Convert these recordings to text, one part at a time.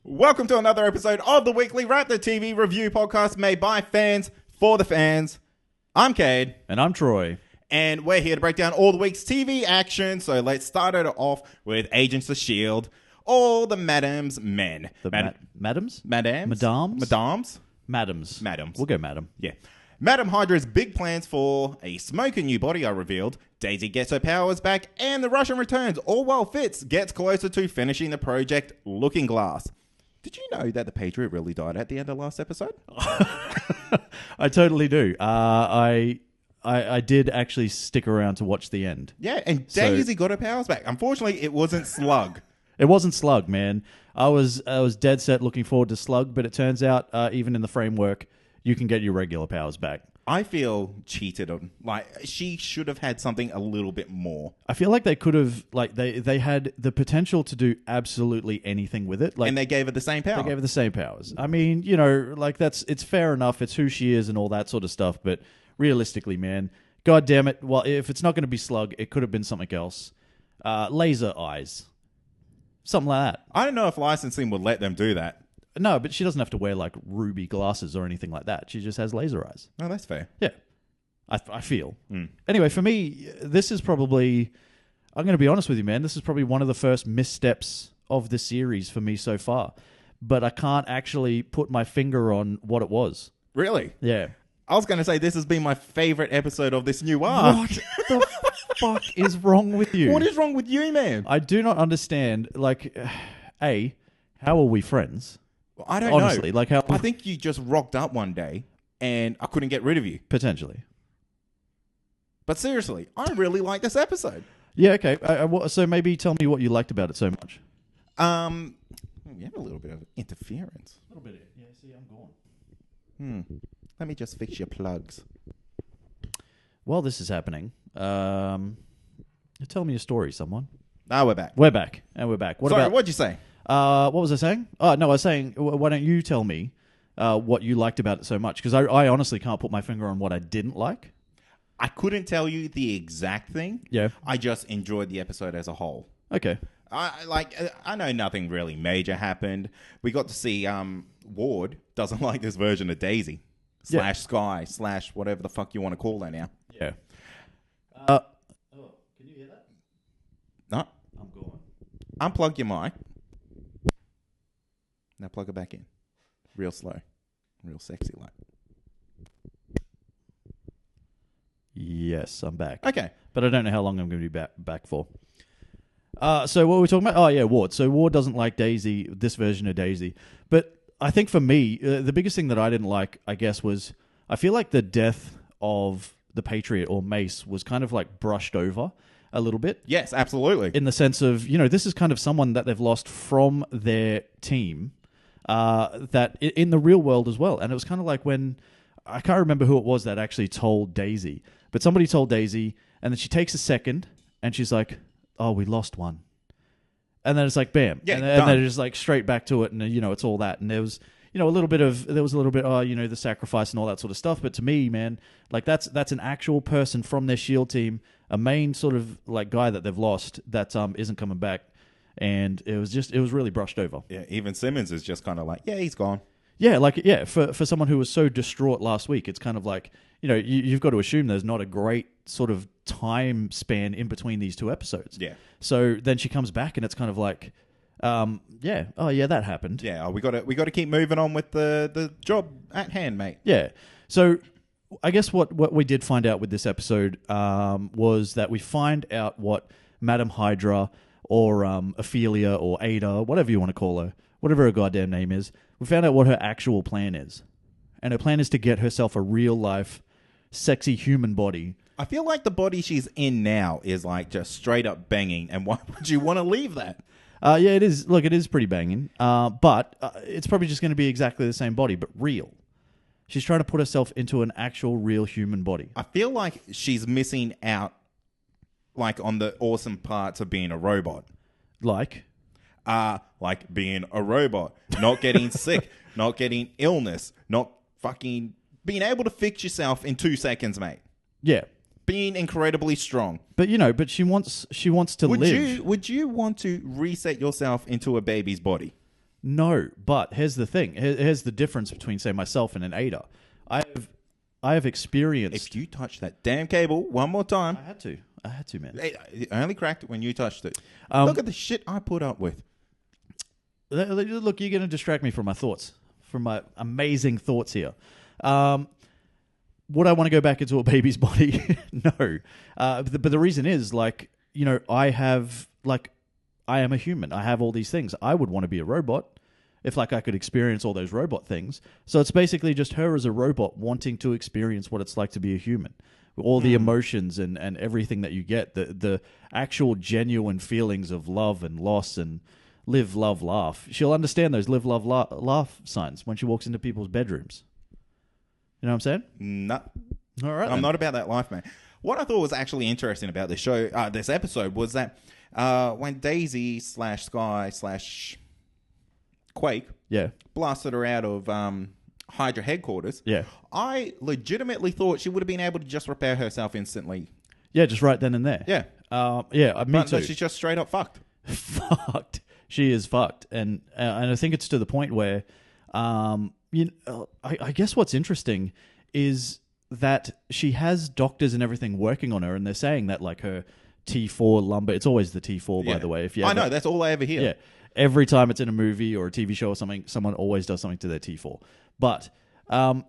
Welcome to another episode of the Weekly Raptor TV Review Podcast made by fans for the fans. I'm Cade. And I'm Troy. And we're here to break down all the week's TV action. So let's start it off with Agents of S.H.I.E.L.D. All the Madam's men. Madams? Madams? Madams? Madams. Madams. We'll go Madam. Yeah. Madam Hydra's big plans for a smoking new body are revealed. Daisy gets her powers back, and the Russian returns, all while Fitz gets closer to finishing the project Looking Glass. Did you know that the Patriot really died at the end of last episode? I totally do. I did actually stick around to watch the end. Yeah, and Daisy got her powers back. Unfortunately, it wasn't Slug. It wasn't Slug, man. I was dead set looking forward to Slug, but it turns out even in the framework, you can get your regular powers back. I feel cheated on. Like, she should have had something a little bit more. I feel like they could have, like, they had the potential to do absolutely anything with it. Like, and they gave her the same power. They gave her the same powers. I mean, you know, like, it's fair enough. It's who she is and all that sort of stuff. But realistically, man, God damn it. Well, if it's not going to be Slug, it could have been something else. Laser eyes. Something like that. I don't know if licensing would let them do that. No, but she doesn't have to wear, like, ruby glasses or anything like that. She just has laser eyes. Oh, that's fair. Yeah. I feel. Anyway, for me, this is probably... I'm going to be honest with you, man. This is probably one of the first missteps of the series for me so far. But I can't actually put my finger on what it was. Really? Yeah. I was going to say this has been my favorite episode of this new arc. What the fuck is wrong with you? What is wrong with you, man? I do not understand. Like, A, how are we friends? Well, I don't Honestly, know. Like how I think you just rocked up one day and I couldn't get rid of you. Potentially. But seriously, I really like this episode. Yeah, okay. So maybe tell me what you liked about it so much. We have a little bit of interference. A little bit. Yeah, see, I'm gone. Let me just fix your plugs. While this is happening, tell me a story, someone. Ah, we're back. We're back. And we're back. What'd you say? What was I saying? Oh, no, I was saying, why don't you tell me what you liked about it so much? Because I honestly can't put my finger on what I didn't like. I couldn't tell you the exact thing. Yeah. I just enjoyed the episode as a whole. Okay. I know nothing really major happened. We got to see Ward doesn't like this version of Daisy. / Sky / whatever the fuck you want to call her now. Yeah. Can you hear that? No. I'm gone. Unplug your mic. Now plug it back in. Real slow. Real sexy like. Yes, I'm back. Okay. But I don't know how long I'm going to be back for. So what were we talking about? Oh, yeah, Ward. So Ward doesn't like Daisy, this version of Daisy. But I think for me, the biggest thing that I didn't like, I guess, was I feel like the death of the Patriot or Mace was kind of like brushed over a little bit. Yes, absolutely. In the sense of, you know, this is kind of someone that they've lost from their team that in the real world as well. And it was kind of like when, I can't remember who it was that actually told Daisy, but somebody told Daisy, and then she takes a second, and she's like, oh, we lost one. And then it's like, bam. Yeah, and then it's just like straight back to it, and, you know, it's all that. And there was, you know, a little bit, you know, the sacrifice and all that sort of stuff. But to me, man, like that's an actual person from their S.H.I.E.L.D. team, a main sort of like guy that they've lost that isn't coming back. And it was really brushed over. Yeah, even Simmons is just kind of like, yeah, he's gone. Yeah, for someone who was so distraught last week, it's kind of like, you know, you've got to assume there's not a great sort of time span in between these two episodes. Yeah. So then she comes back and it's kind of like, that happened. Yeah, we got to keep moving on with the job at hand, mate. Yeah. So I guess what we did find out with this episode was that we find out what Madam Hydra or Ophelia or Ada, whatever you want to call her, whatever her goddamn name is, we found out what her actual plan is. And her plan is to get herself a real-life, sexy human body. I feel like the body she's in now is like just straight up banging, and why would you want to leave that? Yeah, it is. Look, it is pretty banging. But it's probably just going to be exactly the same body, but real. She's trying to put herself into an actual real human body. I feel like she's missing out like on the awesome parts of being a robot. Like being a robot, not getting sick, not getting illness, not fucking being able to fix yourself in 2 seconds, mate. Yeah. Being incredibly strong. But you know, she wants to live. Would you want to reset yourself into a baby's body? No, but here's the thing. Here's the difference between, say, myself and an Ada. I have experienced... If you touch that damn cable one more time... I had to, man. It only cracked when you touched it. Look at the shit I put up with. Look, you're going to distract me from my thoughts, from my amazing thoughts here. Would I want to go back into a baby's body? No. But the reason is, like, you know, I am a human. I have all these things. I would want to be a robot if, like, I could experience all those robot things. So it's basically just her as a robot wanting to experience what it's like to be a human. All the emotions and everything that you get, the actual genuine feelings of love and loss and live, love, laugh. She'll understand those live, love, laugh signs when she walks into people's bedrooms. You know what I'm saying? No. All right. I'm not about that life, man. What I thought was actually interesting about this show, this episode, was that when Daisy /Sky /Quake blasted her out of Hydra headquarters, I legitimately thought she would have been able to just repair herself instantly. Yeah, just right then and there. Yeah. Me too. No, she's just straight up fucked. Fucked. She is fucked. And I think it's to the point where, I guess what's interesting is that she has doctors and everything working on her, and they're saying that, like, her T4 lumbar, it's always the T4, by the way. If you I know, that's all I ever hear. Yeah. Every time it's in a movie or a TV show or something, someone always does something to their T4. But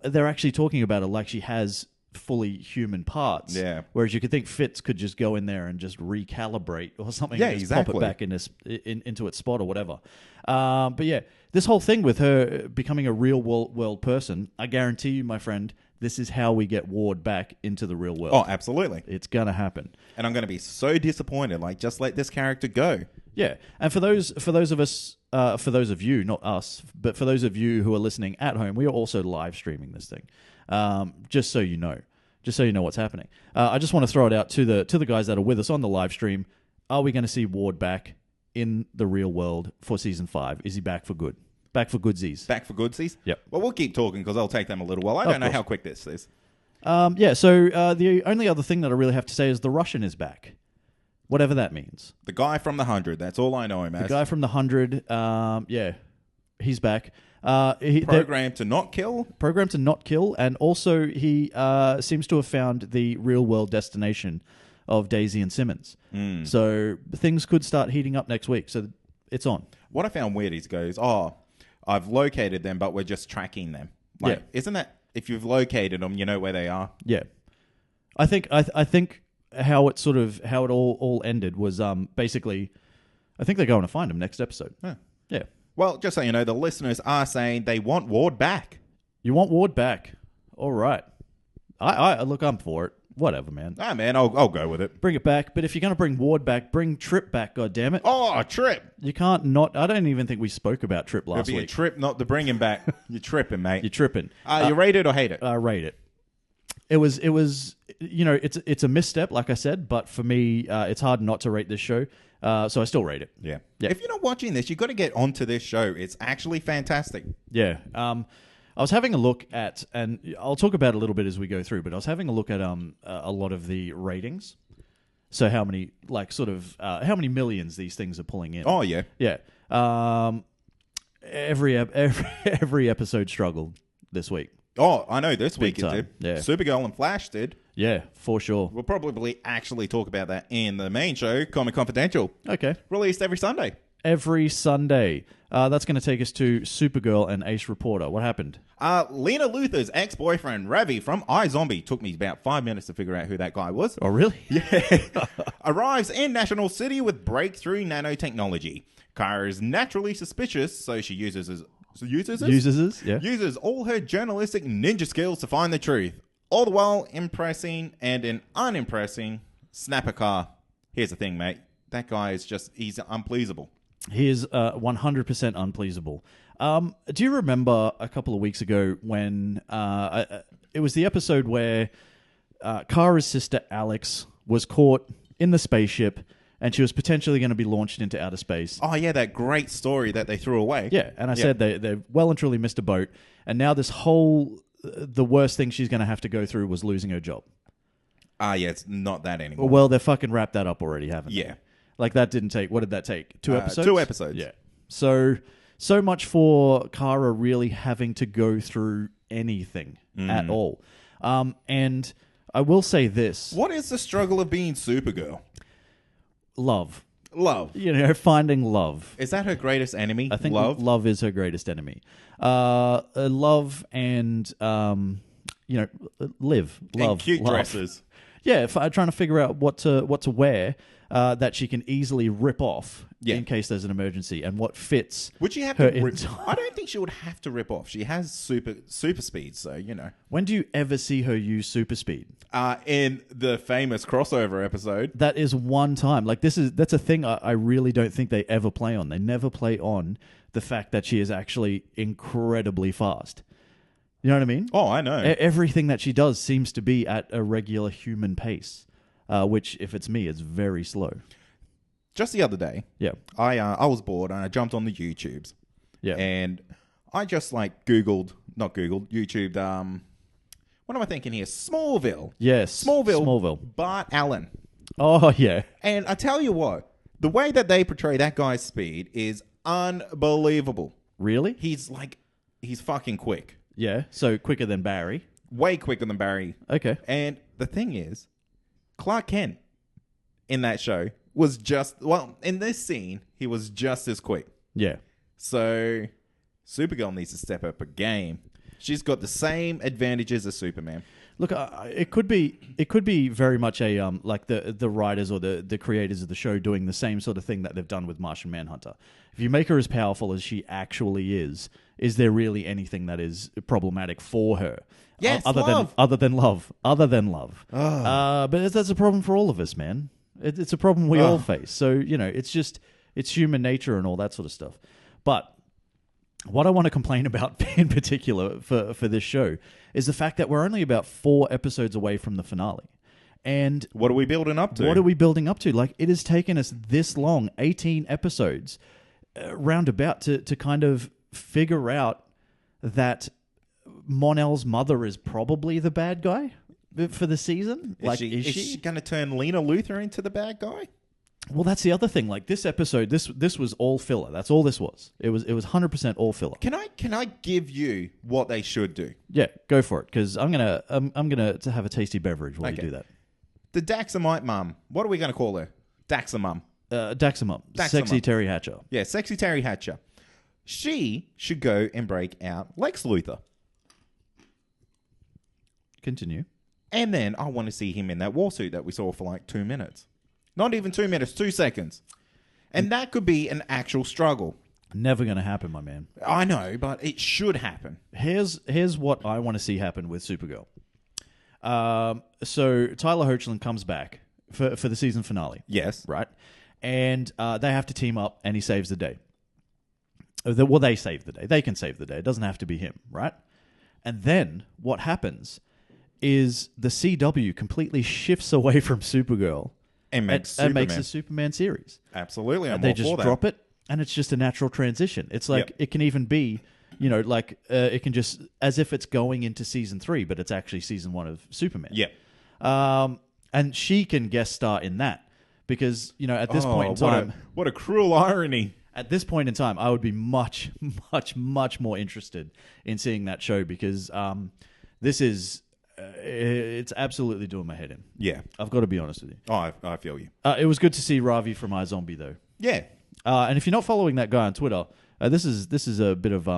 they're actually talking about it like she has fully human parts. Yeah. Whereas you could think Fitz could just go in there and just recalibrate or something. Yeah, and just exactly. pop it back into its spot or whatever. But yeah, this whole thing with her becoming a real world person, I guarantee you, my friend, this is how we get Ward back into the real world. Oh, absolutely. It's going to happen. And I'm going to be so disappointed. Like, just let this character go. Yeah, and for those of us, for those of you, not us, but for those of you who are listening at home, we are also live streaming this thing, just so you know what's happening. I just want to throw it out to the guys that are with us on the live stream. Are we going to see Ward back in the real world for season 5? Is he back for good? Back for goodsies? Back for goodsies? Yep. Well, we'll keep talking because I'll take them a little while. I don't know how quick this is. So the only other thing that I really have to say is the Russian is back. Whatever that means. The guy from the 100. That's all I know him as. The guy from the 100. He's back. Programmed to not kill. Programmed to not kill, and also he seems to have found the real world destination of Daisy and Simmons. So things could start heating up next week. So it's on. What I found weird is goes, I've located them, but we're just tracking them. Like, isn't that if you've located them, you know where they are? Yeah, I think how it all ended was basically, I think they're going to find him next episode. Yeah. Well, just so you know, the listeners are saying they want Ward back. You want Ward back? All right. I look, I'm for it. Whatever, man. Man, I'll go with it. Bring it back. But if you're going to bring Ward back, bring Trip back, goddammit. Oh, Trip. You can't not... I don't even think we spoke about Trip last It'd be week. a trip not to bring him back. You're tripping, mate. You're tripping. You rate it or hate it? Rate it. It was, it's a misstep, like I said, but for me, it's hard not to rate this show. So I still rate it. Yeah. If you're not watching this, you've got to get onto this show. It's actually fantastic. Yeah. I was having a look at, and I'll talk about it a little bit as we go through, but I was having a look at a lot of the ratings. So how many, how many millions these things are pulling in. Oh, yeah. Yeah. Every episode struggled this week. Oh, I know this week it time. did. Yeah. Supergirl and Flash did. Yeah, for sure. We'll probably actually talk about that in the main show, Comic Confidential. Okay. Released every Sunday. Every Sunday. That's going to take us to Supergirl and Ace Reporter. What happened? Lena Luthor's ex-boyfriend, Ravi, from iZombie, took me about 5 minutes to figure out who that guy was. Oh, really? Yeah. Arrives in National City with breakthrough nanotechnology. Kara is naturally suspicious, so she uses all her journalistic ninja skills to find the truth. All the while impressing and unimpressing Snapper. Here's the thing, mate. That guy is he's unpleasable. He is 100% unpleasable. Do you remember a couple of weeks ago when it was the episode where Kara's sister Alex was caught in the spaceship and she was potentially going to be launched into outer space? Oh, yeah, that great story that they threw away. Yeah, and I said they well and truly missed a boat, and now this whole... the worst thing she's going to have to go through was losing her job. Yeah, it's not that anymore. Well, they've fucking wrapped that up already, haven't they? Yeah. Like, that didn't take... What did that take? 2 episodes? 2 episodes. Yeah. So, So much for Kara really having to go through anything at all. And I will say this. What is the struggle of being Supergirl? Love. Love. Finding love. Is that her greatest enemy? I think love? love is her greatest enemy. Love and, live. Love. And cute love. dresses. Yeah, trying to figure out what to wear that she can easily rip off in case there's an emergency, and what fits. Would she have her to rip? I don't think she would have to rip off. She has super speed, so When do you ever see her use super speed? In the famous crossover episode. That is one time. Like that's a thing I really don't think they ever play on. They never play on the fact that she is actually incredibly fast. You know what I mean? Oh, I know. Everything that she does seems to be at a regular human pace, which, if it's me, is very slow. Just the other day, I was bored and I jumped on the YouTubes. Yeah. And I just YouTubed. What am I thinking here? Smallville. Yes. Smallville. Bart Allen. Oh, yeah. And I tell you what, the way that they portray that guy's speed is unbelievable. Really? He's fucking quick. Yeah. So quicker than Barry. Way quicker than Barry. Okay. And the thing is, Clark Kent in that show was in this scene, he was just as quick. Yeah. So Supergirl needs to step up her game. She's got the same advantages as Superman. Look, it could be very much a like the writers or the creators of the show doing the same sort of thing that they've done with Martian Manhunter. If you make her as powerful as she actually is there really anything that is problematic for her? Yes, other than love. Oh. But that's a problem for all of us, man. It's a problem we all face. So it's human nature and all that sort of stuff. But what I want to complain about in particular for this show is the fact that we're only about 4 episodes away from the finale. And what are we building up to? What are we building up to? Like, it has taken us this long, 18 episodes, roundabout, to kind of figure out that Mon-El's mother is probably the bad guy for the season. Is she going to turn Lena Luthor into the bad guy? Well, that's the other thing. Like, this episode, this was all filler. That's all this was. It was 100% all filler. Can I give you what they should do? Yeah, go for it. Because I'm gonna have a tasty beverage while you do that. The Daxamite mum. What are we going to call her? Daxamum. Daxamum. Sexy Terry Hatcher. Yeah, sexy Terry Hatcher. She should go and break out Lex Luthor. Continue. And then I want to see him in that war suit that we saw for 2 minutes. Not even 2 minutes, 2 seconds. And that could be an actual struggle. Never going to happen, my man. I know, but it should happen. Here's what I want to see happen with Supergirl. So Tyler Hoechlin comes back for the season finale. Yes. Right? And they have to team up, and he saves the day. Well, they save the day. They can save the day. It doesn't have to be him, right? And then what happens is the CW completely shifts away from Supergirl and makes a Superman series. Absolutely, they just drop it, and it's just a natural transition. It's like it can even be, it can just as if it's going into season 3, but it's actually season 1 of Superman. Yeah, and she can guest star in that because at this point in time, what a cruel irony. At this point in time, I would be much, much, much more interested in seeing that show because this is. It's absolutely doing my head in. Yeah. I've got to be honest with you. Oh, I feel you. It was good to see Ravi from iZombie, though. Yeah. And if you're not following that guy on Twitter, this is a bit of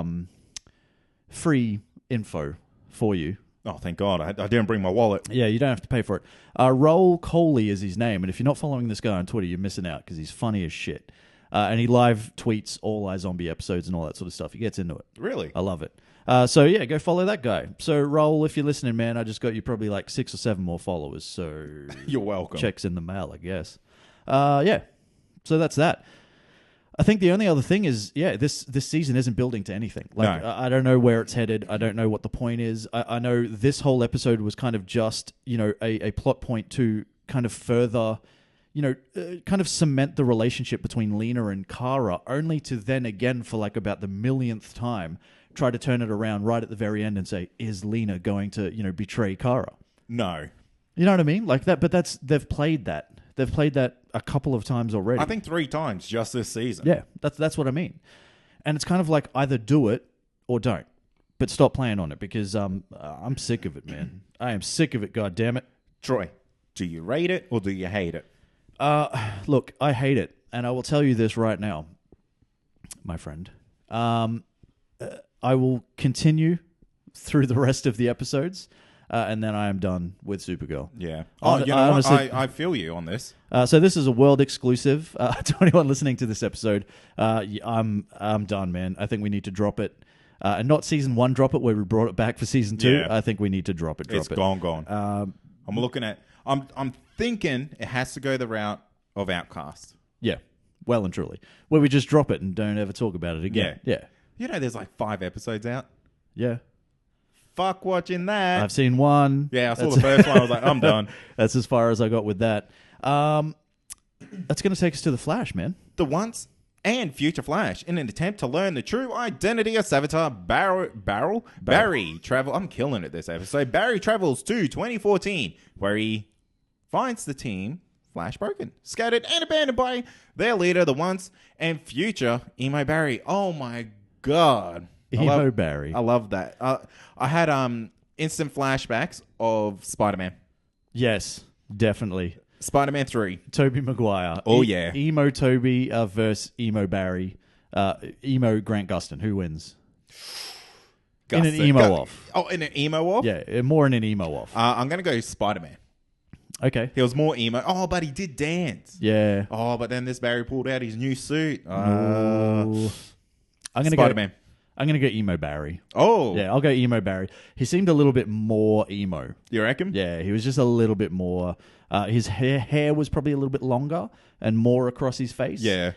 free info for you. Oh, thank God. I didn't bring my wallet. Yeah, you don't have to pay for it. Roll Coley is his name, and if you're not following this guy on Twitter, you're missing out because he's funny as shit. And he live tweets all iZombie episodes and all that sort of stuff. He gets into it. Really? I love it. So yeah, go follow that guy. So Roll, if you're listening, man, I just got you probably 6 or 7 more followers. So you're welcome. Checks in the mail, I guess. Yeah. So that's that. I think the only other thing is, this season isn't building to anything. No. I don't know where it's headed. I don't know what the point is. I know this whole episode was kind of just, a plot point to kind of further, kind of cement the relationship between Lena and Kara, only to then again for about the millionth time try to turn it around right at the very end and say, is Lena going to, betray Kara? No. You know what I mean? Like that, but they've played that. They've played that a couple of times already. I think 3 times just this season. Yeah, that's what I mean. it's kind of like either do it or don't, but stop playing on it because I'm sick of it, man. I am sick of it. God damn it, Troy. Do you rate it or do you hate it? Look, I hate it, and I will tell you this right now, my friend. I will continue through the rest of the episodes, and then I am done with Supergirl. Yeah. Oh, you know what? I feel you on this. So this is a world exclusive to anyone listening to this episode. I'm done, man. I think we need to drop it. And not season 1 drop it where we brought it back for season 2. Yeah. I think we need to drop it. It's gone. I'm looking at... I'm thinking it has to go the route of Outcast. Yeah, well and truly. Where we just drop it and don't ever talk about it again. Yeah. You know there's like 5 episodes out? Yeah. Fuck watching that. I've seen 1. Yeah, I saw the first one. I was like, I'm done. That's as far as I got with that. That's going to take us to The Flash, man. The Once and Future Flash, in an attempt to learn the true identity of Savitar, Barry travel. I'm killing it this episode. Barry travels to 2014, where he finds the team Flash broken, scattered, and abandoned by their leader, the Once and Future Emo Barry. Oh my god, Barry. I love that. I had instant flashbacks of Spider-Man. Yes, definitely. Spider-Man 3. Tobey Maguire. Oh, yeah. Emo Toby versus Emo Barry. Emo Grant Gustin. Who wins? In an emo off. Oh, in an emo off? Yeah, more in an emo off. I'm going to go Spider-Man. Okay. He was more emo. Oh, but he did dance. Yeah. Oh, but then this Barry pulled out his new suit. I'm gonna Spider-Man. I'm going to go Emo Barry. Oh. Yeah, I'll go Emo Barry. He seemed a little bit more emo. You reckon? Yeah, he was just a little bit more... his hair was probably a little bit longer and more across his face. Yeah.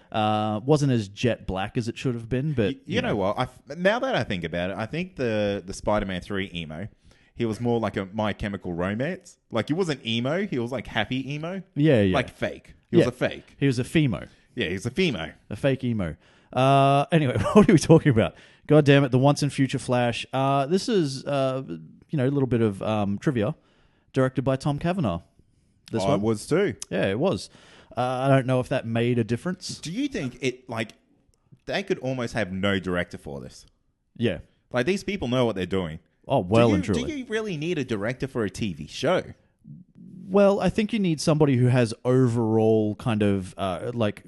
Wasn't as jet black as it should have been, but... You know what? Now that I think about it, I think the Spider-Man 3 emo, he was more like a My Chemical Romance. Like, he wasn't emo. He was like happy emo. Yeah. Like fake. He was a fake. He was a femo. Yeah, he's a femo. A fake emo. Anyway, what are we talking about? God damn it, the Once and Future Flash. This is, a little bit of trivia. Directed by Tom Cavanaugh. This one was too. Yeah, it was. I don't know if that made a difference. Do you think they could almost have no director for this? Yeah. Like, these people know what they're doing. Oh, well and truly. Do you really need a director for a TV show? Well, I think you need somebody who has overall kind of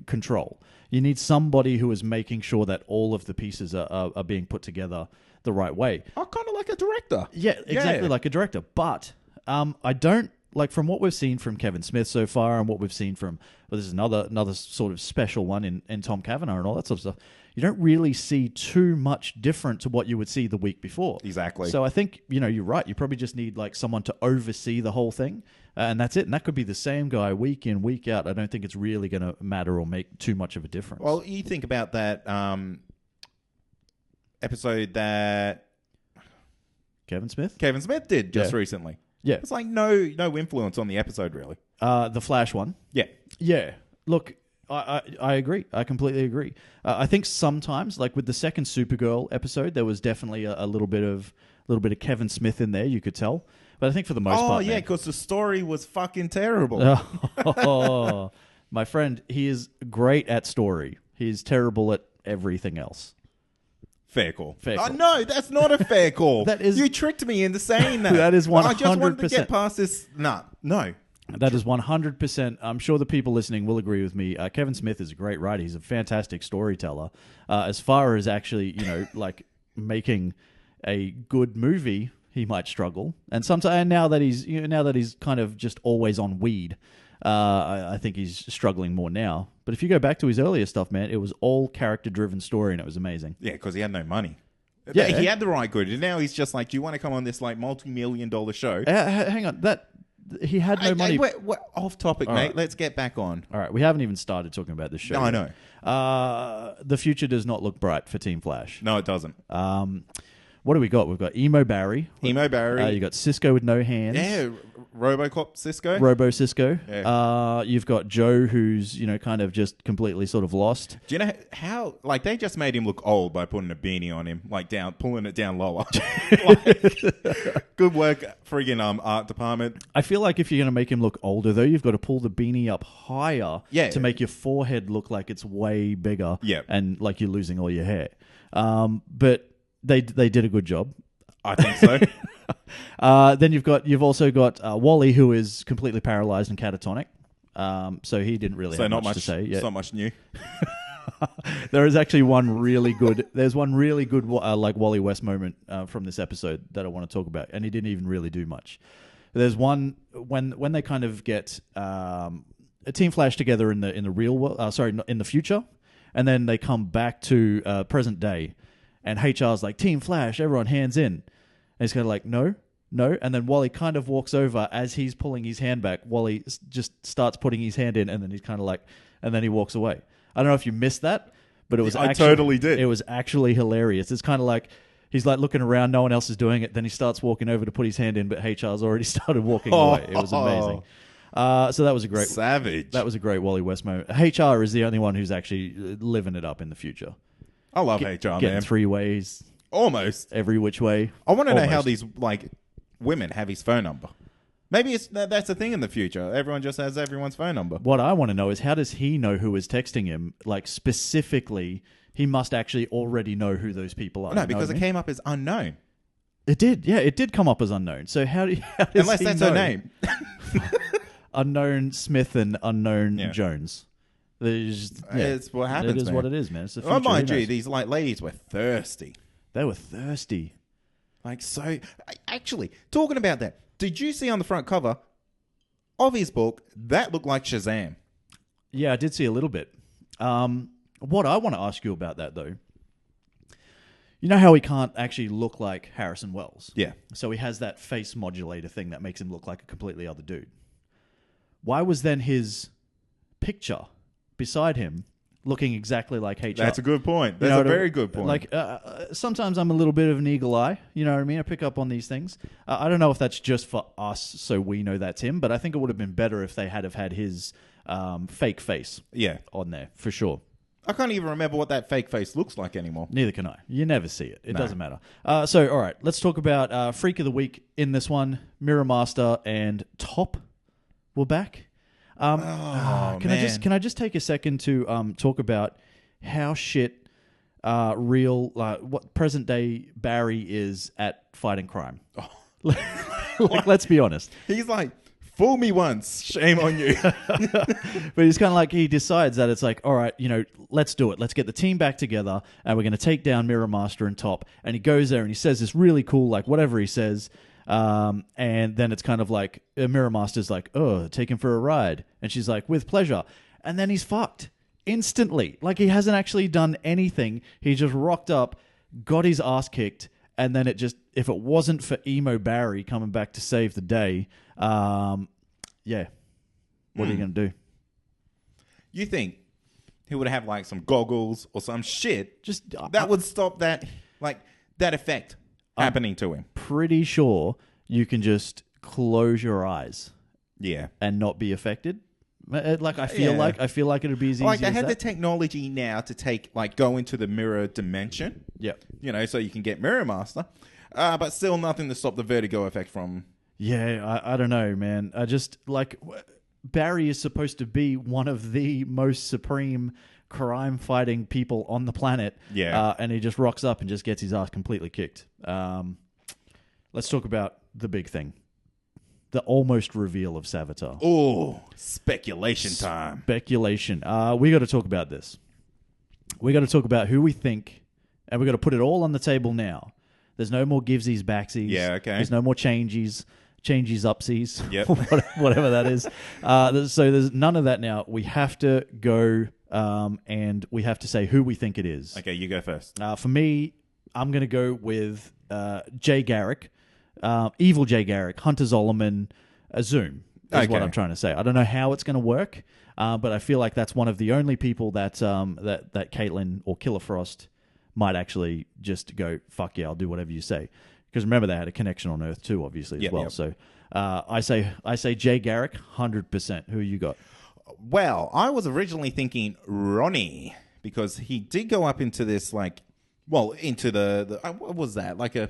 control. You need somebody who is making sure that all of the pieces are being put together the right way. Oh, kind of like a director. Yeah, exactly like a director. But I don't, from what we've seen from Kevin Smith so far and what we've seen from, this is another sort of special one in Tom Cavanaugh and all that sort of stuff, you don't really see too much different to what you would see the week before. Exactly. So I think, you're right. You probably just need someone to oversee the whole thing. And that's it. And that could be the same guy week in, week out. I don't think it's really going to matter or make too much of a difference. Well, you think about that episode that Kevin Smith did just recently. Yeah. It's like no influence on the episode, really. The Flash one. Yeah. Yeah. Look, I agree. I completely agree. I think sometimes, with the second Supergirl episode, there was definitely a little bit of Kevin Smith in there. You could tell. But I think for the most part... Oh, yeah, because the story was fucking terrible. Oh, my friend, he is great at story. He's terrible at everything else. Fair call. Oh, no, that's not a fair call. You tricked me into saying that. That is 100%. I just wanted to get past this. No. That is 100%. I'm sure the people listening will agree with me. Kevin Smith is a great writer. He's a fantastic storyteller. As far as actually, making a good movie... He might struggle, and now that he's kind of just always on weed, I think he's struggling more now. But if you go back to his earlier stuff, man, it was all character-driven story, and it was amazing. Yeah, because he had no money. Yeah, he had the right good, and now he's just like, "Do you want to come on this multi-million-dollar show?" Hang on, he had no money. We're off topic, mate. Right. Let's get back on. All right, we haven't even started talking about this show. No, I know. The future does not look bright for Team Flash. No, it doesn't. What do we got? We've got Emo Barry. You got Cisco with no hands. Yeah, RoboCop Cisco. Robo Cisco. Yeah. You've got Joe, who's kind of just completely sort of lost. Do you know how? They just made him look old by putting a beanie on him, pulling it down lower. Good work, friggin' art department. I feel like if you're gonna make him look older, though, you've got to pull the beanie up higher. Yeah. To make your forehead look like it's way bigger. Yeah. And like you're losing all your hair. But they did a good job. I think so. Then you've also got Wally, who is completely paralyzed and catatonic. So he didn't really have much to say. Yeah. It's not much new. There is actually one really good. There's one really good like Wally West moment from this episode that I want to talk about, and he didn't even really do much. There's one when they kind of get a Team Flash together in the real world. In the future, and then they come back to present day, and HR's like, Team Flash, everyone hands in, and he's kind of like, no. And then Wally kind of walks over as he's pulling his hand back. Wally just starts putting his hand in, and then he's kind of like, and then he walks away. I don't know if you missed that, but it was. I totally did. It was actually hilarious. It's kind of like he's like looking around, no one else is doing it. Then he starts walking over to put his hand in, but HR's already started walking away. It was amazing. So that was a great savage. That was a great Wally West moment. HR is the only one who's actually living it up in the future. I love HR, getting man. 3 ways, almost every which way. I want to know how these women have his phone number. Maybe that's a thing in the future. Everyone just has everyone's phone number. What I want to know is how does he know who is texting him? Like specifically, he must actually already know who those people are. No, because it came up as unknown. It did, yeah. It did come up as unknown. So how does unless he that's know? her name? Unknown Smith and unknown Jones. It's what happens. It is man. what it is, man. It's the future. Oh, mind you, these ladies were thirsty. They were thirsty. Actually, talking about that, did you see on the front cover of his book that looked like Shazam? Yeah, I did see a little bit. What I want to ask you about that, though, you know how he can't actually look like Harrison Wells? Yeah. So he has that face modulator thing that makes him look like a completely other dude. Why was then his picture beside him looking exactly like HR? That's a good point. That's a very good point. Like, sometimes I'm a little bit of an eagle eye. You know what I mean? I pick up on these things. I don't know if that's just for us so we know that's him, but I think it would have been better if they had his fake face on there, for sure. I can't even remember what that fake face looks like anymore. Neither can I. You never see it. It doesn't matter. So, all right, let's talk about Freak of the Week in this one. Mirror Master and Top were back. Can I just take a second to talk about how shit what present day Barry is at fighting crime? Like, let's be honest. He's like, fool me once, shame on you. But he's kind of like, he decides that it's like, all right, let's do it. Let's get the team back together, and we're going to take down Mirror Master and Top. And he goes there and he says this really cool, like whatever he says. And then it's kind of like Mirror Master's like, oh, take him for a ride. And she's like, with pleasure. And then he's fucked instantly. Like, he hasn't actually done anything. He just rocked up, got his ass kicked. And then if it wasn't for Emo Barry coming back to save the day, what are you going to do? You think he would have like some goggles or some shit Just that would stop that effect happening to him? Pretty sure you can just close your eyes, and not be affected. Like I feel like it'd be as easy. Like they as have that. the technology now to go into the mirror dimension. Yeah, so you can get Mirror Master, but still nothing to stop the vertigo effect from. Yeah, I don't know, man. I just like Barry is supposed to be one of the most supreme crime-fighting people on the planet. Yeah. And he just rocks up and just gets his ass completely kicked. Let's talk about the big thing. The almost reveal of Savitar. Oh, speculation time. Speculation. We got to talk about this. We got to talk about who we think, and we got to put it all on the table now. There's no more givesies, backsies. Yeah, okay. There's no more changies, upsies. Yep. Whatever that is. So there's none of that now. We have to go and we have to say who we think it is. Okay, you go first. For me, I'm going to go with Jay Garrick. Evil Jay Garrick, Hunter Zolomon, Zoom is what I'm trying to say. I don't know how it's going to work, but I feel like that's one of the only people that Caitlin or Killer Frost might actually just go, fuck yeah, I'll do whatever you say. Because remember, they had a connection on Earth too, obviously, as well. Yep. So I say Jay Garrick, 100%. Who you got? Well, I was originally thinking Ronnie, because he did go up into this, into the what was that? Like a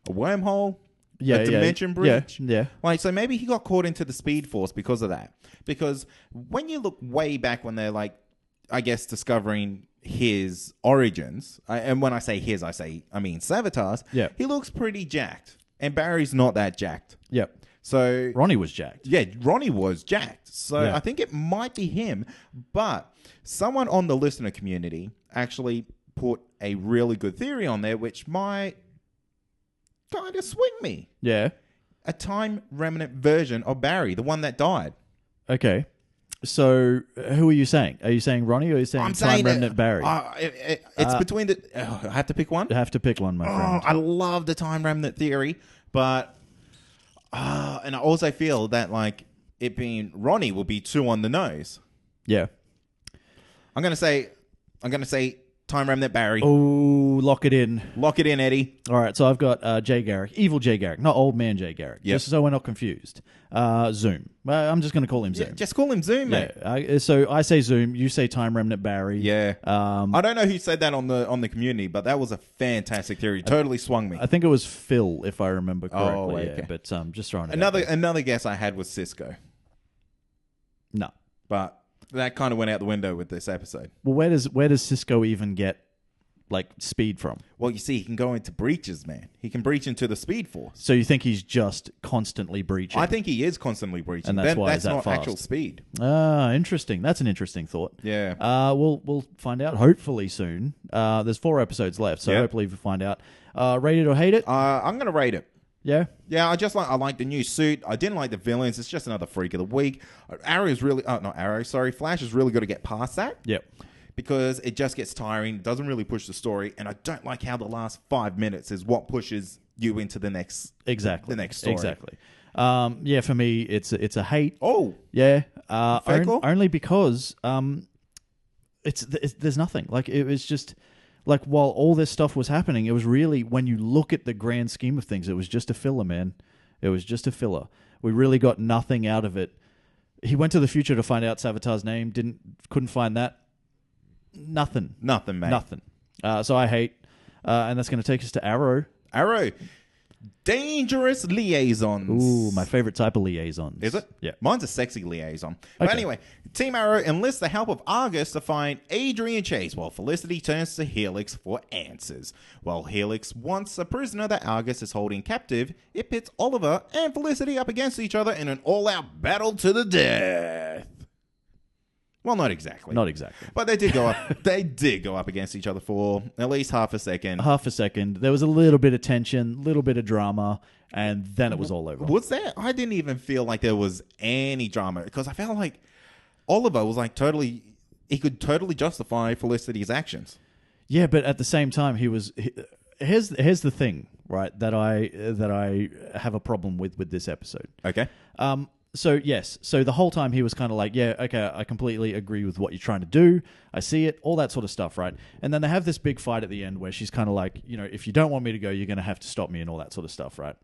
wormhole? A dimension bridge? Yeah. So maybe he got caught into the Speed Force because of that. Because when you look way back when they're, I guess, discovering his origins, and when I say his, I mean Savitar's. Yeah. He looks pretty jacked, and Barry's not that jacked. Yep. So Ronnie was jacked. yeah, Ronnie was jacked. So Yeah. I think it might be him. But someone on the listener community actually put a really good theory on there, which might kind of swing me. Yeah. A time remnant version of Barry, the one that died. Okay. So who are you saying? Are you saying Ronnie or are you saying Time Remnant Barry? It's between the... I have to pick one? You have to pick one, my friend. I love the time remnant theory, but... and I also feel that, like, it being Ronnie will be too on the nose. Yeah. I'm gonna say time remnant Barry. Oh, lock it in. Lock it in, Eddie. All right, so I've got Jay Garrick, evil Jay Garrick, not old man Jay Garrick. Yep. Just so we're not confused. Zoom. I'm just going to call him Zoom. Yeah, just call him Zoom, mate. Yeah. So I say Zoom. You say Time Remnant Barry. Yeah. I don't know who said that on the community, but that was a fantastic theory. Totally swung me. I think it was Phil, if I remember correctly. Oh, okay. Yeah, but just throwing it out there. Another guess I had was Cisco, No. but that kind of went out the window with this episode. Well, where does Cisco even get like speed from? Well, you see, he can go into breaches, man. He can breach into the Speed Force. So you think he's just constantly breaching? I think he is constantly breaching. And that's why that's he's that not fast. actual speed. Interesting. That's an interesting thought. Yeah. We'll find out hopefully soon. There's 4 episodes left, so Yep. hopefully we'll find out. Rate it or hate it? I'm gonna rate it. Yeah. Yeah, I like the new suit. I didn't like the villains. It's just another freak of the week. Flash is really good to get past that. Yep. Because it just gets tiring, doesn't really push the story, and I don't like how the last 5 minutes is what pushes you into the next Exactly. the next story. Exactly. Yeah, for me, it's a hate. Oh, Yeah. Fair call. Only because there's nothing. Like, it was just like, while all this stuff was happening, it was really, when you look at the grand scheme of things, it was just a filler, man. It was just a filler. We really got nothing out of it. He went to the future to find out Savitar's name. Couldn't find that. Nothing, mate. Nothing. So I hate, and that's going to take us to Arrow. Arrow. Dangerous liaisons. Ooh, my favorite type of liaisons. Is it? Yeah. Mine's a sexy liaison. But Okay. anyway, Team Arrow enlists the help of Argus to find Adrian Chase, while Felicity turns to Helix for answers. While Helix wants a prisoner that Argus is holding captive, it pits Oliver and Felicity up against each other in an all-out battle to the death. Well, not exactly. Not exactly. But they did go up. They did go up against each other for at least half a second. Half a second. There was a little bit of tension, little bit of drama, and then it was all over. Was there? I didn't even feel like there was any drama because I felt like Oliver was like he could totally justify Felicity's actions. Yeah, but at the same time, here's the thing, right? That I have a problem with this episode. Okay. So yes, so the whole time he was kind of like, yeah, okay, I completely agree with what you're trying to do. I see it, all that sort of stuff, right? And then they have this big fight at the end where she's kind of like, if you don't want me to go, you're going to have to stop me and all that sort of stuff, right?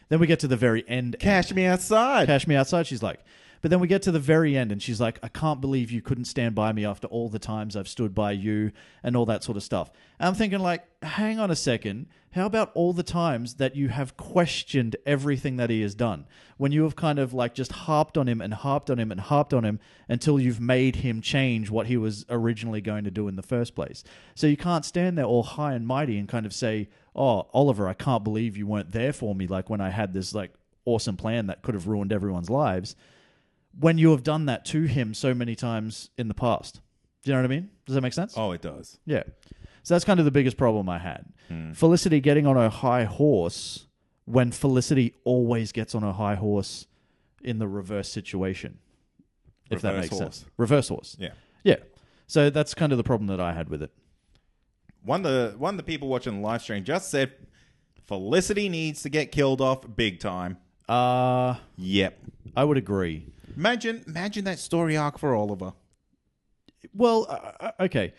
Then we get to the very end. Cash me outside. Cash me outside, she's like. But then we get to the very end and she's like, I can't believe you couldn't stand by me after all the times I've stood by you and all that sort of stuff. And I'm thinking like, hang on a second. How about all the times that you have questioned everything that he has done? When you have kind of like just harped on him and harped on him and harped on him until you've made him change what he was originally going to do in the first place. So you can't stand there all high and mighty and kind of say, oh, Oliver, I can't believe you weren't there for me like when I had this like awesome plan that could have ruined everyone's lives, when you have done that to him so many times in the past. Do you know what I mean? Does that make sense? Oh, it does. Yeah. So that's kind of the biggest problem I had. Felicity getting on her high horse when Felicity always gets on her high horse in the reverse situation. If that makes sense. Reverse horse. Yeah. Yeah. So that's kind of the problem that I had with it. One of the people watching the live stream just said Felicity needs to get killed off big time. Yep. I would agree. Imagine that story arc for Oliver. Well, okay.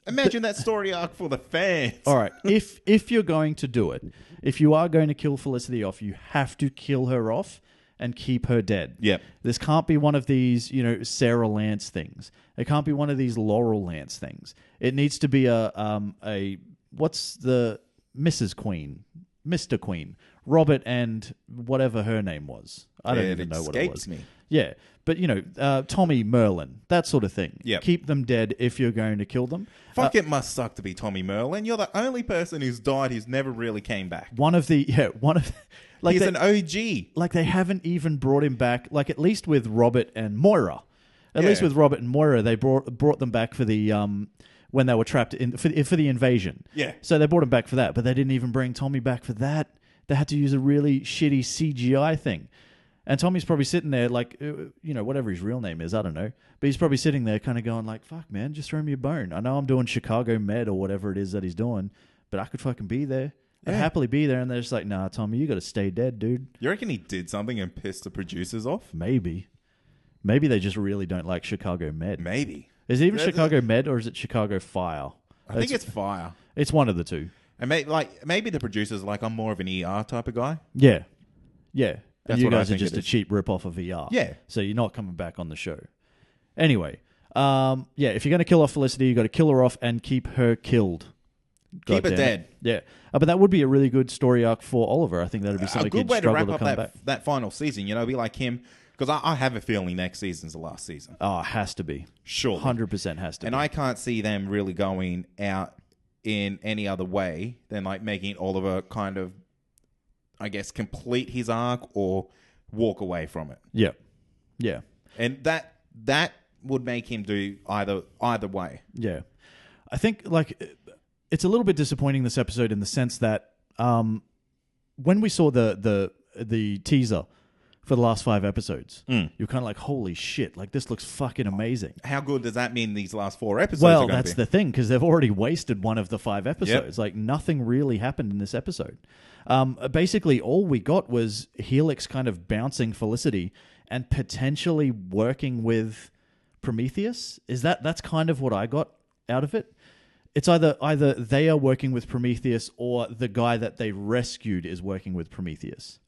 Imagine that story arc for the fans. All right. If you're going to do it, if you are going to kill Felicity off, you have to kill her off and keep her dead. Yep. This can't be one of these, Sarah Lance things. It can't be one of these Laurel Lance things. It needs to be a what's the Mrs. Queen, Mr. Queen, Robert and whatever her name was. I don't even know what it was. Me. Yeah. But, Tommy Merlin, that sort of thing. Yep. Keep them dead if you're going to kill them. Fuck, it must suck to be Tommy Merlin. You're the only person who's died who's never really came back. He's an OG. Like, they haven't even brought him back, like, at least with Robert and Moira. At least with Robert and Moira, they brought them back for the, when they were trapped for the invasion. Yeah. So they brought him back for that, but they didn't even bring Tommy back for that. They had to use a really shitty CGI thing. And Tommy's probably sitting there like, whatever his real name is, I don't know. But he's probably sitting there kind of going like, fuck, man, just throw me a bone. I know I'm doing Chicago Med or whatever it is that he's doing, but I could fucking be there. I'd happily be there. And they're just like, nah, Tommy, you got to stay dead, dude. You reckon he did something and pissed the producers off? Maybe. Maybe they just really don't like Chicago Med. Maybe. Is it even Chicago Med or is it Chicago Fire? I think it's Fire. It's one of the two. And maybe the producers are like, I'm more of an ER type of guy. Yeah. Yeah. That's and you what I guys are think just it a is. cheap rip-off of VR. Yeah. So you're not coming back on the show. Anyway, if you're going to kill off Felicity, you got to kill her off and keep her killed. Keep her dead. Yeah. But that would be a really good story arc for Oliver. I think that would be something A good he'd way to struggle wrap to come up back. that final season, be like him. Because I have a feeling next season's the last season. Oh, it has to be. Sure. 100% has to And be. I can't see them really going out in any other way than like making Oliver kind of, I guess, complete his arc or walk away from it. Yeah. Yeah. And that would make him do either way. Yeah. I think, like, it's a little bit disappointing, this episode, in the sense that when we saw the teaser for the last 5 episodes, you're kind of like, holy shit, like, this looks fucking amazing. How good does that mean these last 4 episodes Well, are going that's to be? the thing, because they've already wasted one of the 5 episodes. Yep. Like, nothing really happened in this episode. Basically, all we got was Helix kind of bouncing Felicity and potentially working with Prometheus. That's kind of what I got out of it. It's either they are working with Prometheus or the guy that they rescued is working with Prometheus.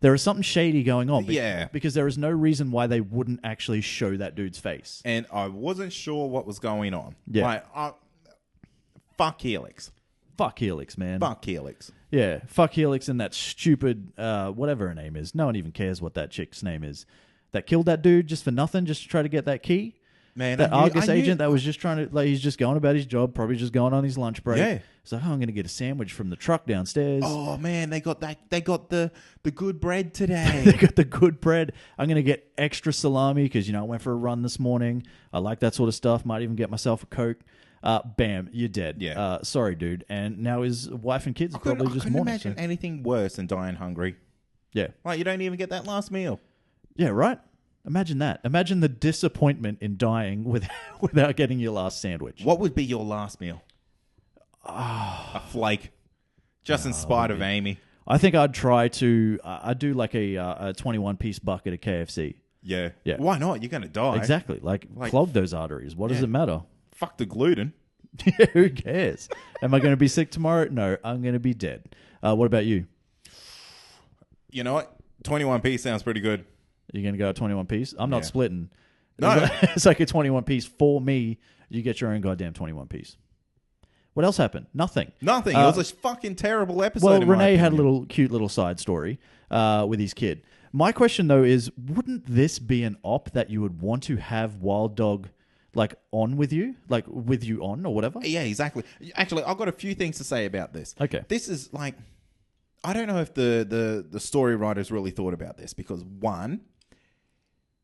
There is something shady going on. Because there is no reason why they wouldn't actually show that dude's face. And I wasn't sure what was going on. Yeah. Fuck Helix. Fuck Helix, man. Fuck Helix. Yeah, fuck Helix and that stupid, whatever her name is. No one even cares what that chick's name is. That killed that dude just for nothing, just to try to get that key. Man, that Argus agent that was just trying to, like, he's just going about his job, probably just going on his lunch break. Yeah. So, I'm going to get a sandwich from the truck downstairs. Oh man, they got the good bread today. They got the good bread. I'm going to get extra salami because, I went for a run this morning. I like that sort of stuff. Might even get myself a Coke. Bam, you're dead. Yeah. Sorry, dude. And now his wife and kids are probably just mourning. mourning. I couldn't imagine anything worse than dying hungry. Yeah. Like, you don't even get that last meal. Yeah, right? Imagine that. Imagine the disappointment in dying without getting your last sandwich. What would be your last meal? A flake. Just in spite of Amy. I think I'd try to... I'd do like a 21-piece bucket of KFC. Yeah. Yeah. Why not? You're going to die. Exactly. Like clog those arteries. What does it matter? Fuck the gluten. Who cares? Am I going to be sick tomorrow? No, I'm going to be dead. What about you? You know what? 21p sounds pretty good. You're going to go a 21-piece? I'm not splitting. No. It's like a 21-piece for me. You get your own goddamn 21-piece. What else happened? Nothing. Nothing. It was a fucking terrible episode. Well, in my Renee had a opinion. cute little side story with his kid. My question, though, is wouldn't this be an op that you would want to have Wild Dog like on with you? Like with you on or whatever? Yeah, exactly. Actually, I've got a few things to say about this. Okay. This is like... I don't know if the story writers really thought about this because, one...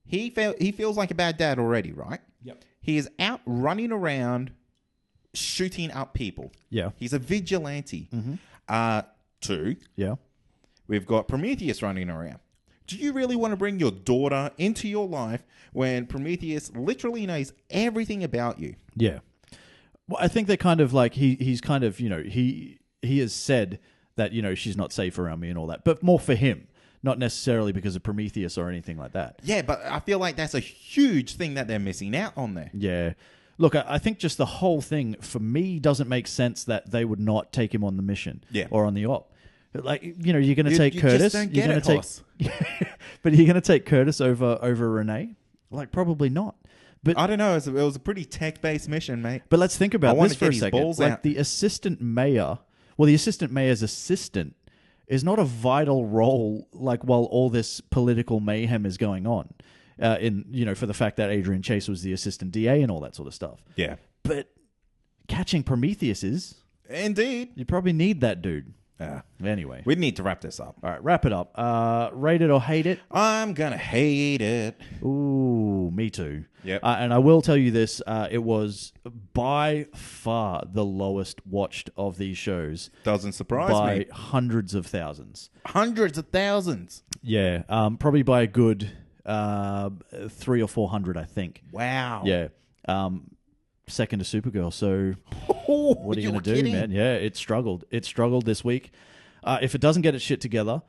He feels like a bad dad already, right? Yep. He is out running around shooting up people. Yeah. He's a vigilante. Mm-hmm. 2, Yeah. we've got Prometheus running around. Do you really want to bring your daughter into your life when Prometheus literally knows everything about you? Yeah. Well, I think they kind of like he's kind of, he has said that, she's not safe around me and all that, but more for him. Not necessarily because of Prometheus or anything like that. Yeah, but I feel like that's a huge thing that they're missing out on there. Yeah. Look, I think just the whole thing, for me, doesn't make sense that they would not take him on the mission or on the op. Like, you're going to take Curtis. Just don't get it, Hoss. But you're going to take Curtis over Renee? Like, probably not. But I don't know. It was a pretty tech-based mission, mate. But let's think about this for a second. Balls like out. the assistant mayor's assistant is not a vital role like while all this political mayhem is going on. for the fact that Adrian Chase was the assistant DA and all that sort of stuff. Yeah. But catching Prometheus is... Indeed. You probably need that dude. Anyway. We need to wrap this up. All right, wrap it up. Rate it or hate it? I'm going to hate it. Ooh, me too. Yep. And I will tell you this, it was by far the lowest watched of these shows. Doesn't surprise me. By hundreds of thousands. Hundreds of thousands. Yeah, probably by a good 300 or 400, I think. Wow. Yeah. Second to Supergirl, so what are you going to do, man? Yeah, it struggled. It struggled this week. If it doesn't get its shit together,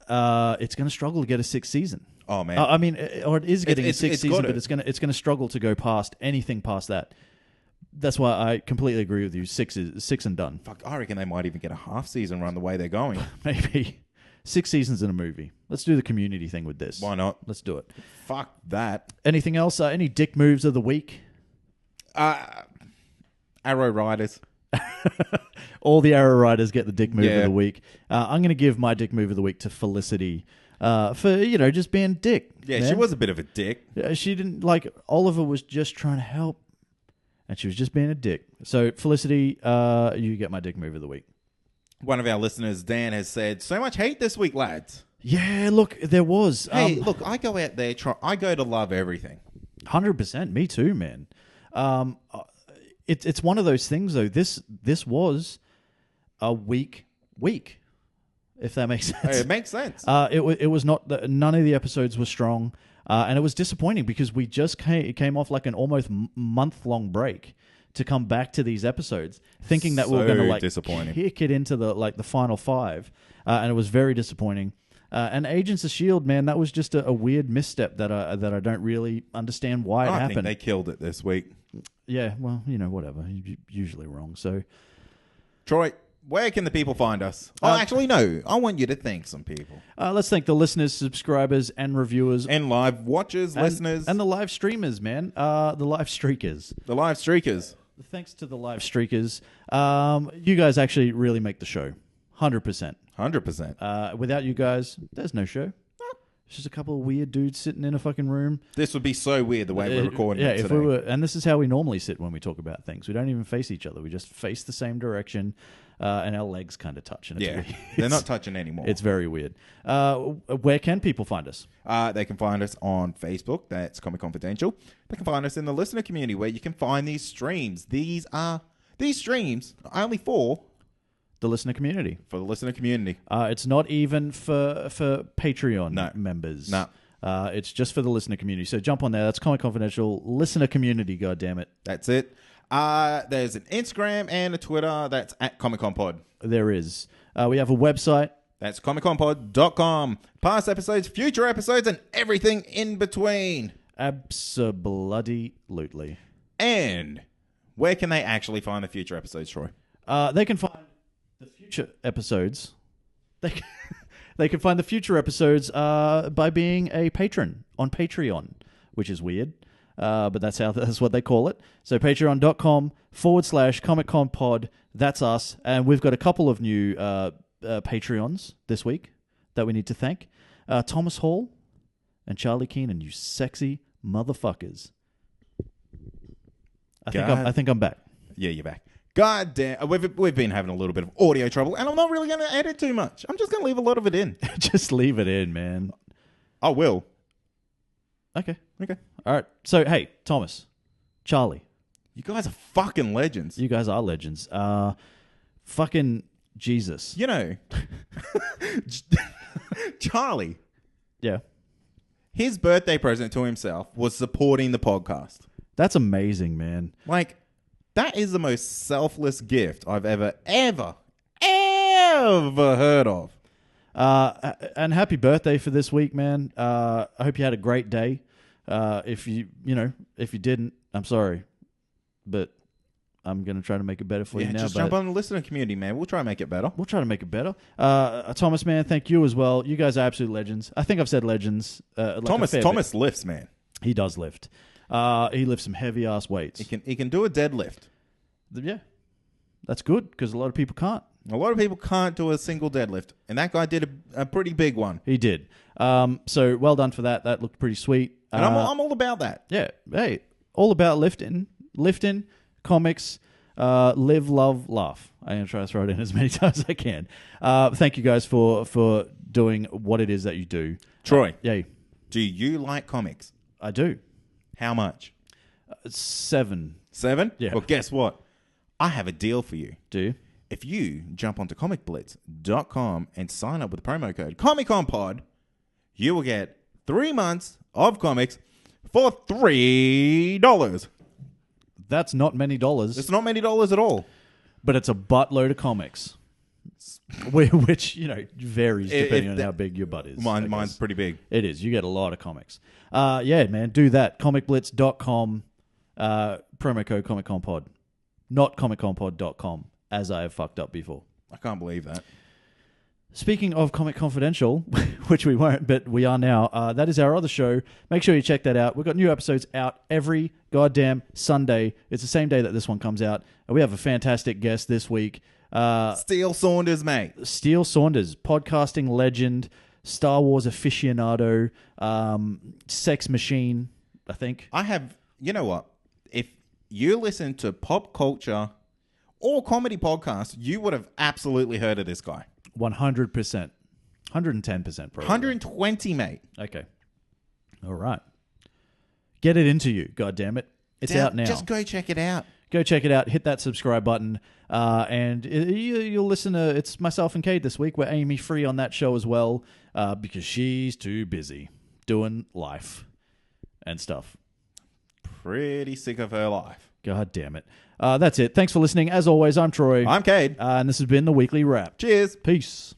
it's going to struggle to get a sixth season. Oh, man. I mean, or it is getting a sixth season, but it's going to struggle to go past anything past that. That's why I completely agree with you. Six and done. Fuck, I reckon they might even get a half season run the way they're going. Maybe 6 seasons in a movie. Let's do the Community thing with this. Why not? Let's do it. Fuck that. Anything else? Any dick moves of the week? Arrow Riders. All the Arrow Riders get the dick move of the week. I'm going to give my dick move of the week to Felicity for, just being dick. Yeah, man. she was a bit of a dick. She didn't, Oliver was just trying to help, and she was just being a dick. So, Felicity, you get my dick move of the week. One of our listeners, Dan, has said, so much hate this week, lads. Yeah, look, there was. Hey, look, I go out there, I go to love everything. 100%. Me too, man. It's one of those things, though. This was a weak week, if that makes sense. It makes sense. It was not. None of the episodes were strong, and it was disappointing because we just came off like an almost month-long break to come back to these episodes, thinking that we were going to kick it into the final 5, and it was very disappointing. And Agents of S.H.I.E.L.D., man, that was just a weird misstep that I don't really understand why it happened. I think they killed it this week. Yeah, well, whatever. Usually wrong. So, Troy, where can the people find us? Actually, no. I want you to thank some people. Let's thank the listeners, subscribers, and reviewers. And live watchers, listeners. And the live streamers, man. The live streakers. The live streakers. Thanks to the live streakers. You guys actually really make the show. 100%. 100%. Without you guys, there's no show. It's just a couple of weird dudes sitting in a fucking room. This would be so weird the way we're recording it today. If we were, and this is how we normally sit when we talk about things. We don't even face each other. We just face the same direction, and our legs kind of touch. And they're not touching anymore. It's very weird. Where can people find us? They can find us on Facebook. That's Comic Confidential. They can find us in the listener community where you can find these streams. These streams are only for the listener community. For the listener community. It's not even for Patreon members. No. It's just for the listener community. So jump on there. That's Comic Confidential listener community, goddammit. That's it. There's an Instagram and a Twitter. That's at ComicConPod. There is. We have a website. That's ComicConPod.com. Past episodes, future episodes, and everything in between. Absolutely. And where can they actually find the future episodes, Troy? They can find the future episodes. They can find the future episodes by being a patron on Patreon, which is weird, but that's what they call it. So patreon.com/ComicConPod. That's us, and we've got a couple of new Patreons this week that we need to thank. Thomas Hall and Charlie Keenan, you sexy motherfuckers. I think I'm back. Yeah, you're back. God damn, we've been having a little bit of audio trouble, and I'm not really going to edit too much. I'm just going to leave a lot of it in. Just leave it in, man. I will. Okay. All right. So, hey, Thomas, Charlie. You guys are fucking legends. You guys are legends. Fucking Jesus. You know, Charlie. Yeah. His birthday present to himself was supporting the podcast. That's amazing, man. That is the most selfless gift I've ever heard of. And happy birthday for this week, man. I hope you had a great day. If you didn't, I'm sorry, but I'm going to try to make it better for you now. Just jump on the listener community, man. We'll try to make it better. Thomas, man, thank you as well. You guys are absolute legends. I think I've said legends. Thomas lifts, man. He does lift. He lifts some heavy ass weights. He can do a deadlift. Yeah, that's good because a lot of people can't. A lot of people can't do a single deadlift, and that guy did a pretty big one. He did. So well done for that. That looked pretty sweet. And I'm all about that. Yeah. Hey, all about lifting, comics, live, love, laugh. I'm going to try to throw it in as many times as I can. Thank you guys for doing what it is that you do. Troy. Yay. Do you like comics? I do. How much? 7. 7? Yeah. Well, guess what? I have a deal for you. Do you? If you jump onto comicblitz.com and sign up with the promo code ComicConPod, you will get 3 months of comics for $3. That's not many dollars. It's not many dollars at all. But it's a buttload of comics. Which, varies depending on how big your butt is. Mine's pretty big. It is. You get a lot of comics. Yeah, man, do that. Comicblitz.com, promo code ComicConPod. Not ComicConPod.com, as I have fucked up before. I can't believe that. Speaking of Comic Confidential, which we weren't, but we are now, that is our other show. Make sure you check that out. We've got new episodes out every goddamn Sunday. It's the same day that this one comes out. And we have a fantastic guest this week. Steele Saunders, mate. Steele Saunders, podcasting legend, Star Wars aficionado, sex machine, I think. I have, you know what? If you listen to pop culture or comedy podcasts, you would have absolutely heard of this guy. 100%. 110% probably. 120, mate. Okay. All right. Get it into you, goddammit. It's out now. Just go check it out. Go check it out. Hit that subscribe button. And you'll listen to... It's myself and Kate this week. We're Amy free on that show as well because she's too busy doing life and stuff. Pretty sick of her life. God damn it. That's it. Thanks for listening. As always, I'm Troy. I'm Cade. And this has been The Weekly Wrap. Cheers. Peace.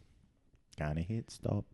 Gonna hit stop.